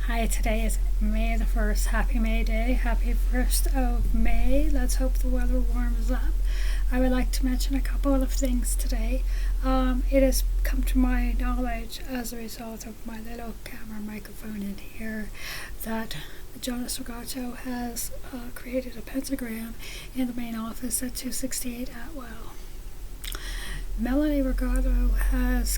Hi, today is May the 1st. Happy May Day. Happy 1st of May. Let's hope the weather warms up. I would like to mention a couple of things today. It has come to my knowledge as a result of my little camera microphone in here that Jonas Regato has created a pentagram in the main office at 268 Atwell. Melanie Regato has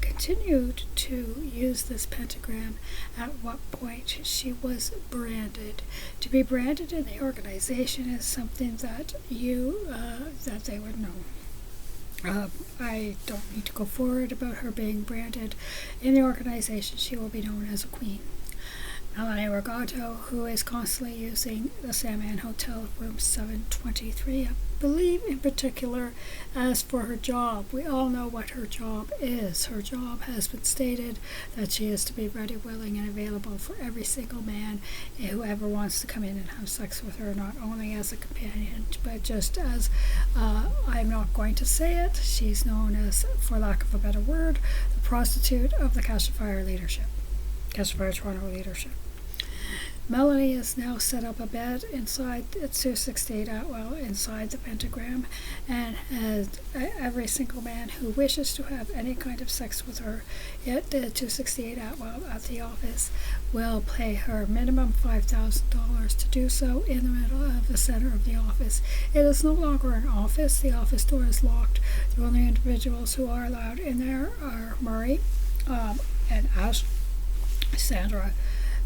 continued to use this pentagram at what point she was branded. To be branded in the organization is something that that they would know. I don't need to go forward about her being branded in the organization. She will be known as a queen. Melanie Regato, who is constantly using the Sandman Hotel room 723, I believe in particular as for her job. We all know what her job is. Her job has been stated that she is to be ready, willing, and available for every single man who ever wants to come in and have sex with her, not only as a companion, but just as, I'm not going to say it, she's known as, for lack of a better word, the prostitute of the Catch a Fire leadership. Catch a Fire Toronto leadership. Melanie has now set up a bed inside at 268 Atwell inside the pentagram, and has every single man who wishes to have any kind of sex with her at 268 Atwell at the office will pay her minimum $5,000 to do so in the middle of the center of the office. It is no longer an office. The office door is locked. The only individuals who are allowed in there are Murray and Ash, Sandra,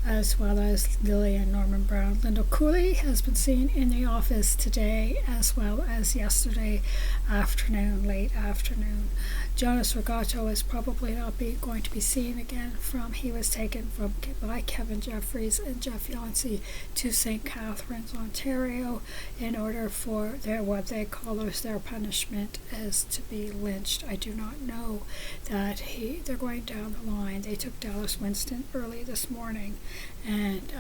as well as Lily and Norman Brown. Linda Cooley has been seen in the office today as well as yesterday afternoon, late afternoon. Jonas Regato is probably not going to be seen again he was taken by Kevin Jeffries and Jeff Yancey to St. Catharines, Ontario, in order for what they call their punishment is to be lynched. I do not know that they're going down the line. They took Dallas Winston early this morning, and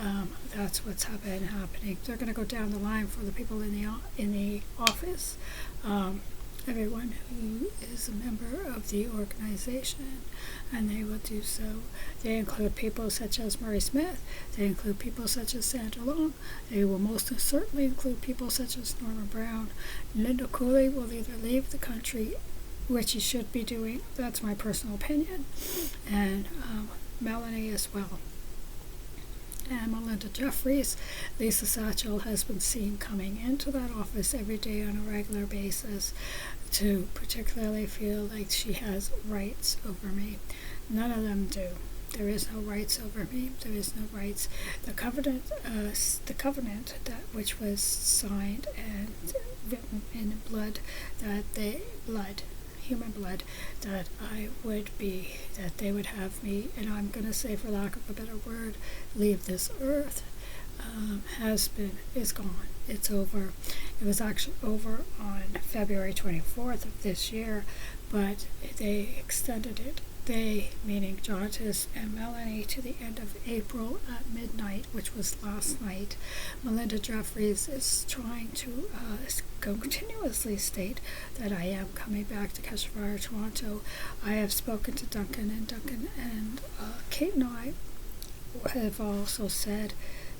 that's what's been happening. They're going to go down the line for the people in the office. Everyone who is a member of the organization, and they will do so. They include people such as Murray Smith. They include people such as Sandra Long. They will most certainly include people such as Norman Brown. Linda Cooley will either leave the country, which he should be doing. That's my personal opinion, and Melanie as well. And Melinda Jeffries, Lisa Satchel has been seen coming into that office every day on a regular basis to particularly feel like she has rights over me. None of them do. There is no rights over me. There is no rights. The covenant that which was signed and written in human blood, that they would have me, and I'm going to say, for lack of a better word, leave this earth, is gone. It's over. It was actually over on February 24th of this year, but they extended it. They, meaning Jonatas and Melanie, to the end of April at midnight, which was last night. Melinda Jeffries is trying to continuously state that I am coming back to Catch a Fire Toronto. I have spoken to Duncan and Kate and I have also said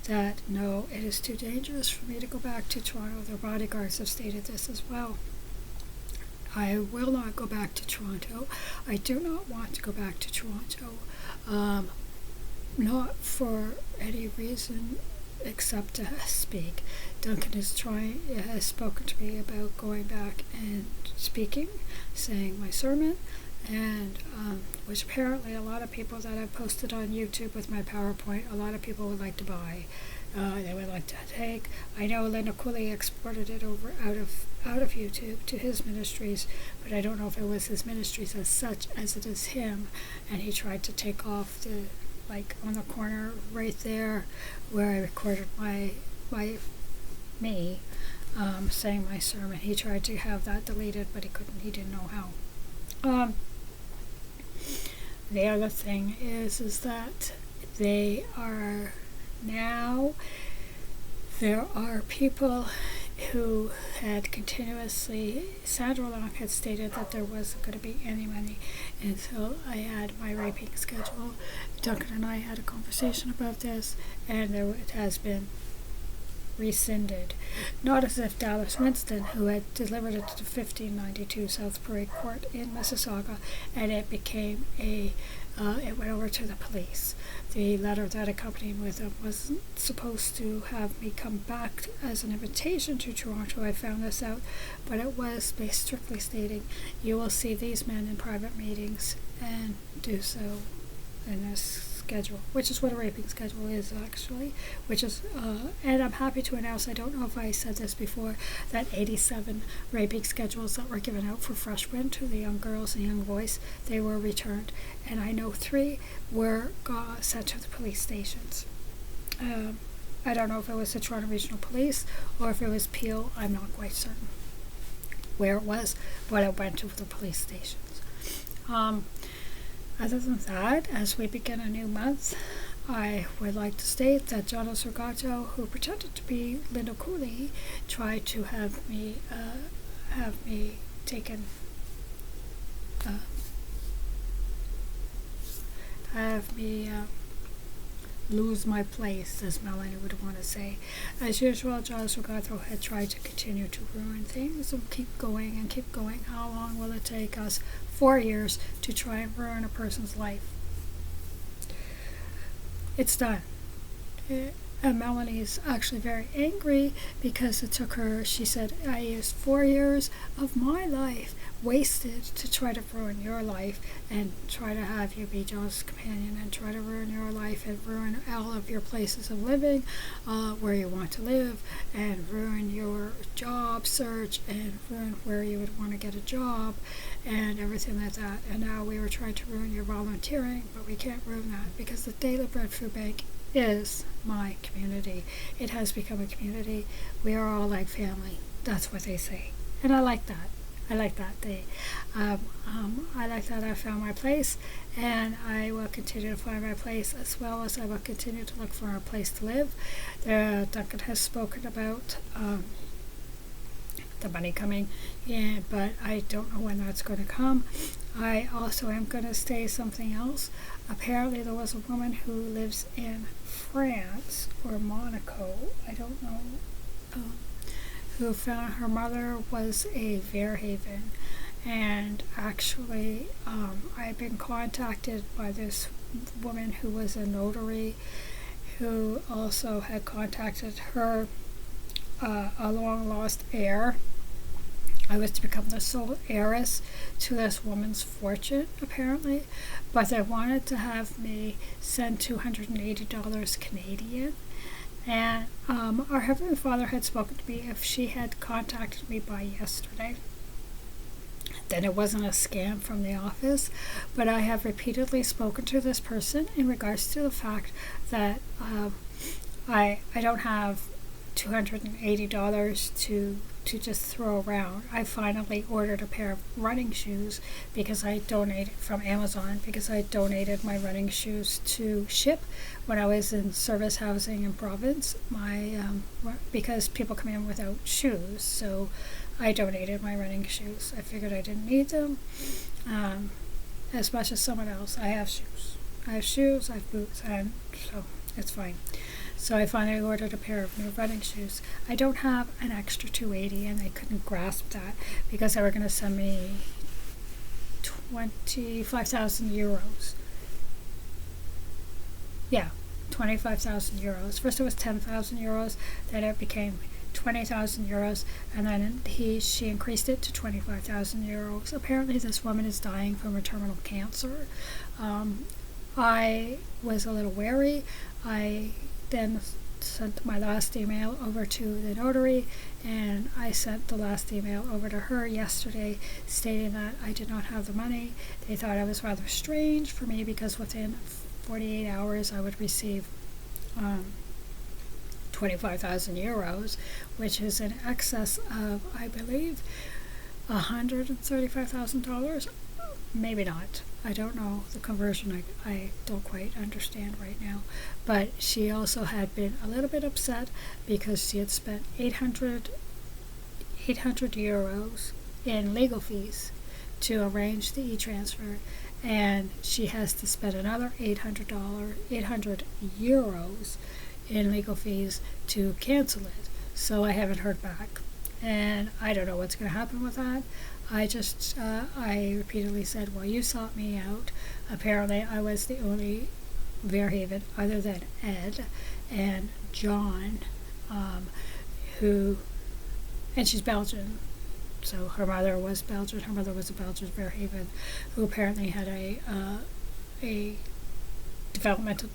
that no, it is too dangerous for me to go back to Toronto. Their bodyguards have stated this as well. I will not go back to Toronto. I do not want to go back to Toronto, not for any reason except to speak. Duncan has spoken to me about going back and speaking, saying my sermon, and which apparently a lot of people that I've posted on YouTube with my PowerPoint, a lot of people would like to buy. They would like to take. I know Linda Cooley exported it over out of YouTube to his ministries, but I don't know if it was his ministries as such as it is him. And he tried to take off on the corner right there where I recorded me saying my sermon. He tried to have that deleted, but he couldn't. He didn't know how. The other thing is that there are people who had continuously, Sandra Long had stated that there wasn't going to be any money until I had my raping schedule. Duncan and I had a conversation about this, and it has been rescinded. Not as if Dallas Winston, who had delivered it to 1592 South Parade Court in Mississauga, and it became it went over to the police. The letter that accompanied with it wasn't supposed to have me come back as an invitation to Toronto. I found this out, but it was strictly stating, you will see these men in private meetings and do so in this schedule, which is what a raping schedule is actually, which is, and I'm happy to announce, I don't know if I said this before, that 87 raping schedules that were given out for freshmen to the young girls and young boys, they were returned, and I know 3 were sent to the police stations. I don't know if it was the Toronto Regional Police or if it was Peel, I'm not quite certain where it was, but it went to the police stations. Other than that, as we begin a new month, I would like to state that Gianna Surgato, who pretended to be Linda Cooley, tried to have me taken, lose my place, as Melanie would want to say. As usual, Gianna Surgato had tried to continue to ruin things and keep going and keep going. How long will it take us? 4 years to try and ruin a person's life. It's done. And Melanie is actually very angry because it took her, she said, I used 4 years of my life wasted to try to ruin your life and try to have you be John's companion and try to ruin your life and ruin all of your places of living, where you want to live, and ruin your job search and ruin where you would want to get a job and everything like that. And now we were trying to ruin your volunteering, but we can't ruin that because the Daily Bread Food Bank is my community. It has become a community. We are all like family. That's what they say. And I like that. I like that. I like that I found my place, and I will continue to find my place, as well as I will continue to look for a place to live. Duncan has spoken about the money coming in, but I don't know when that's going to come. I also am going to say something else. Apparently there was a woman who lives in France or Monaco, I don't know, who found her mother was a Fairhaven, and actually I've been contacted by this woman who was a notary who also had contacted her, a long lost heir. I was to become the sole heiress to this woman's fortune, apparently, but they wanted to have me send $280 Canadian. And our Heavenly Father had spoken to me if she had contacted me by yesterday, then it wasn't a scam from the office. But I have repeatedly spoken to this person in regards to the fact that I don't have $280 to just throw around. I finally ordered a pair of running shoes because I donated from Amazon, because I donated my running shoes to ship when I was in service housing in province. Because people come in without shoes, so I donated my running shoes. I figured I didn't need them as much as someone else. I have shoes, I have boots, and so it's fine. So I finally ordered a pair of new running shoes. I don't have an extra $280, and I couldn't grasp that because they were going to send me 25,000 euros. Yeah, 25,000 euros. First it was 10,000 euros, then it became 20,000 euros, and then she increased it to 25,000 euros. Apparently this woman is dying from a terminal cancer. I was a little wary. I then sent my last email over to the notary, and I sent the last email over to her yesterday stating that I did not have the money. They thought I was rather strange for me because within 48 hours I would receive 25,000 euros, which is in excess of, I believe, $135,000. Maybe not. I don't know the conversion. I don't quite understand right now. But she also had been a little bit upset because she had spent $800 €800 in legal fees to arrange the e-transfer, and she has to spend another €800 in legal fees to cancel it. So I haven't heard back, and I don't know what's going to happen with that. I repeatedly said, well, you sought me out. Apparently I was the only Verhaven other than Ed and John, and she's Belgian, so her mother was Belgian. Her mother was a Belgian Verhaven who apparently had a developmental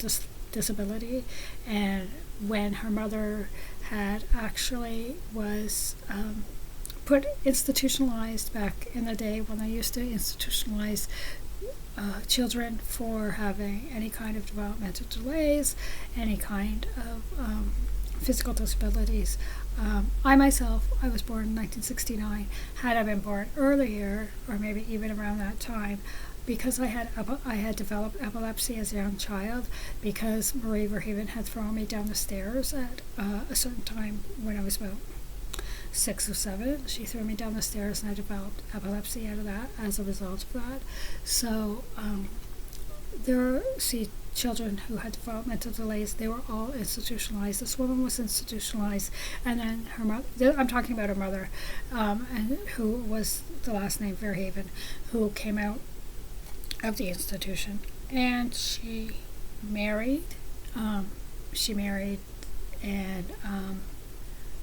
disability, and when her mother had actually was put institutionalized back in the day when they used to institutionalize children for having any kind of developmental delays, any kind of physical disabilities. I myself, I was born in 1969. Had I been born earlier, or maybe even around that time, because I had developed epilepsy as a young child, because Marie Verhaven had thrown me down the stairs at a certain time when I was about 6 or 7. She threw me down the stairs, and I developed epilepsy out of that as a result of that. So children who had developmental delays, they were all institutionalized. This woman was institutionalized, and then her mother, I'm talking about her mother, and who was the last name Verhaven, who came out of the institution, and she married and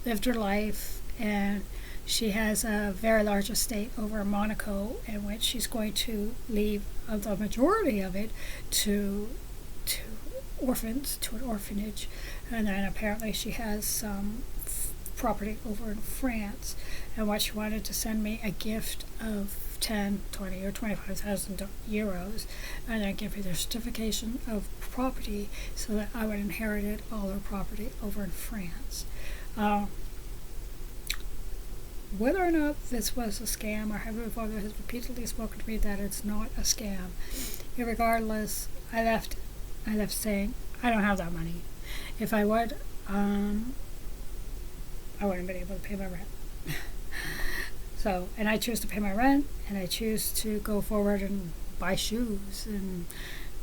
lived her life, and she has a very large estate over in Monaco, in which she's going to leave the majority of it to orphans, to an orphanage, and then apparently she has some property over in France, and what she wanted to send me a gift of 10, 20, or 25,000 euros, and then give me the certification of property so that I would inherit all her property over in France. Whether or not this was a scam, or Heavenly Father has repeatedly spoken to me that it's not a scam. Regardless, I left saying, I don't have that money. If I would, I wouldn't have been able to pay my rent. So, and I choose to pay my rent, and I choose to go forward and buy shoes and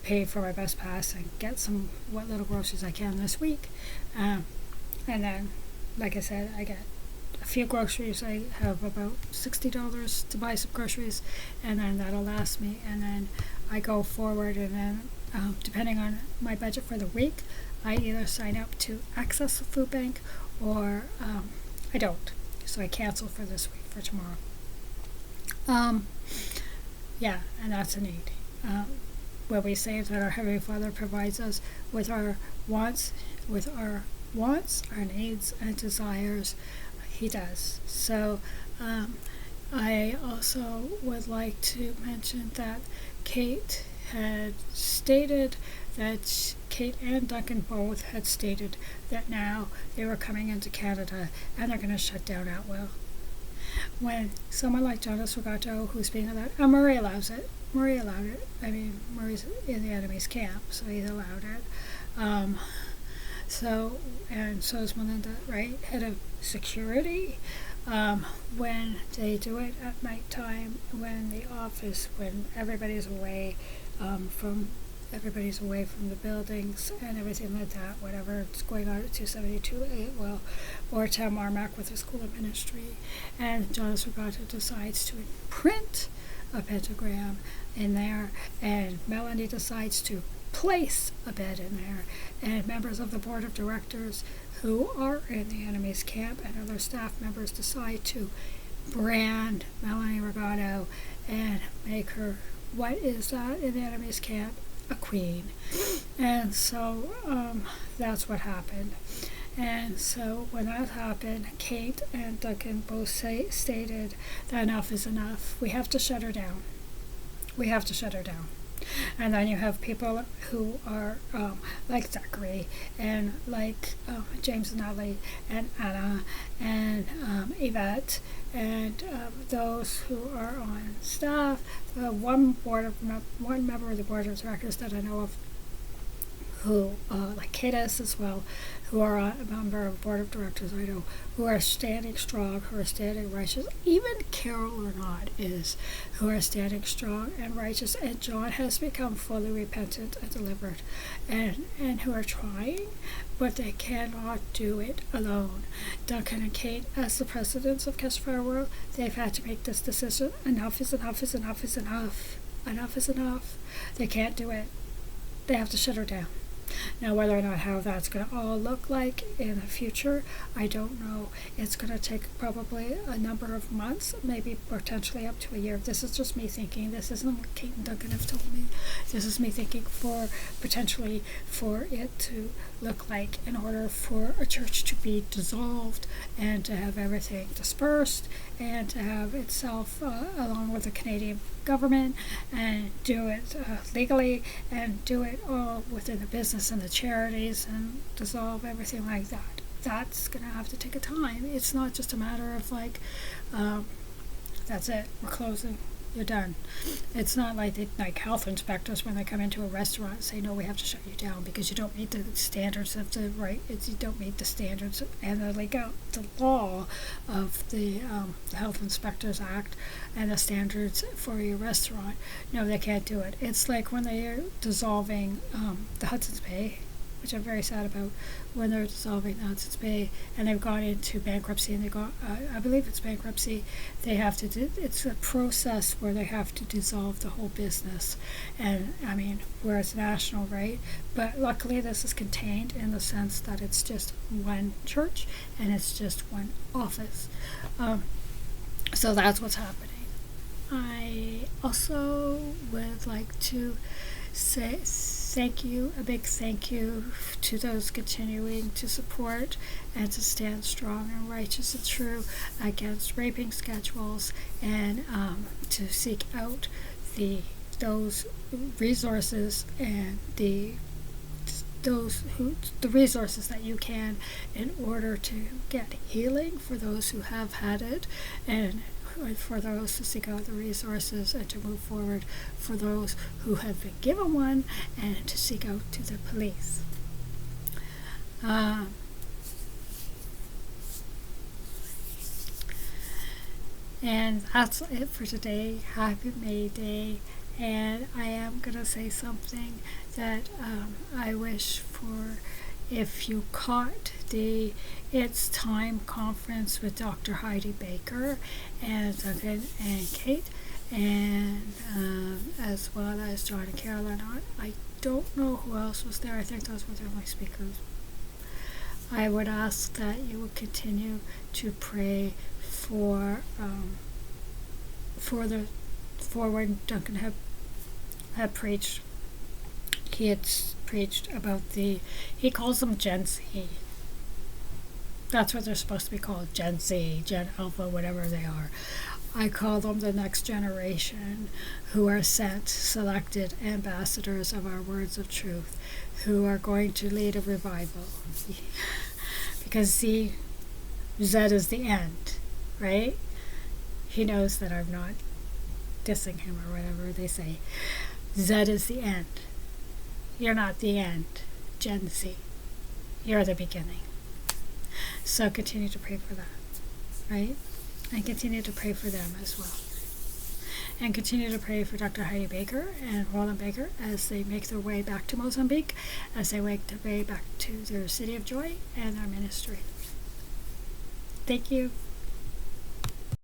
pay for my bus pass and get what little groceries I can this week. And then, like I said, I get a few groceries. I have about $60 to buy some groceries, and then that'll last me. And then I go forward, and then depending on my budget for the week, I either sign up to access the food bank, or I don't. So I cancel for this week, for tomorrow. Yeah, and that's a need. Where we say that our Heavenly Father provides us with our wants, our needs, and desires. He does. So I also would like to mention that Kate had stated that Kate and Duncan both had stated that now they were coming into Canada and they're going to shut down at will. When someone like Jonas Regato, who's being allowed, and Murray allows it. Murray allowed it. I mean, Murray's in the enemy's camp, so he's allowed it. So is Melinda, right? Head of security. When they do it at nighttime, when everybody's away from the buildings and everything like that, whatever's going on at 272 or Tam Marmack with the School of Ministry, and Jonas Regato decides to imprint a pentagram in there, and Melanie decides to place a bed in there, and members of the board of directors who are in the enemy's camp and other staff members decide to brand Melanie Regato and make her, what is that in the enemy's camp? A queen. And so that's what happened. And so when that happened, Kate and Duncan both stated that enough is enough. We have to shut her down. And then you have people who are like Zachary and like James and Natalie and Anna and Yvette and those who are on staff. One member of the board of directors that I know of who, like Kate as well, who are a member of board of directors, I know, who are standing strong, who are standing righteous. Even Carol or not is, who are standing strong and righteous. And John has become fully repentant and delivered, and who are trying, but they cannot do it alone. Duncan and Kate, as the presidents of Catch Fire World, they've had to make this decision. Enough is enough is enough is enough. Enough is enough. They can't do it. They have to shut her down. Now, whether or not how that's going to all look like in the future, I don't know. It's going to take probably a number of months, maybe potentially up to a year. This is just me thinking. This isn't what Kate and Duncan have told me. This is me thinking for potentially for it to look like in order for a church to be dissolved and to have everything dispersed and to have itself along with the Canadian government and do it legally and do it all within the business and the charities and dissolve everything like that. That's going to have to take a time. It's not just a matter of like, that's it, we're closing, you're done. It's not like health inspectors when they come into a restaurant and say, no, we have to shut you down because you don't meet the standards of the right. You don't meet the standards and the law of the Health Inspectors Act and the standards for your restaurant. No, they can't do it. It's like when they are dissolving the Hudson's Bay, which I'm very sad about, when they're dissolving the Hudson's Bay and they've gone into bankruptcy and they got, I believe it's bankruptcy, they have to do, it's a process where they have to dissolve the whole business. And I mean, where it's national, right? But luckily this is contained in the sense that it's just one church and it's just one office. So that's what's happening. I also would like to say a big thank you to those continuing to support and to stand strong and righteous and true against raping schedules and to seek out those resources and the resources that you can in order to get healing for those who have had it and for those to seek out the resources and to move forward for those who have been given one and to seek out to the police. And that's it for today. Happy May Day. And I am going to say something that I wish for. If you caught the It's Time conference with Dr. Heidi Baker and Duncan and Kate, and as well as John and Carol or not, I don't know who else was there. I think those were the only speakers. I would ask that you would continue to pray for when Duncan had preached. He had preached about he calls them Gen Z. That's what they're supposed to be called, Gen Z, Gen Alpha, whatever they are. I call them the next generation who are selected ambassadors of our words of truth, who are going to lead a revival. Because Z is the end, right? He knows that I'm not dissing him or whatever they say. Z is the end. You're not the end, Gen Z. You're the beginning. So continue to pray for that, right? And continue to pray for them as well. And continue to pray for Dr. Heidi Baker and Roland Baker as they make their way back to Mozambique, as they make their way back to their city of joy and their ministry. Thank you.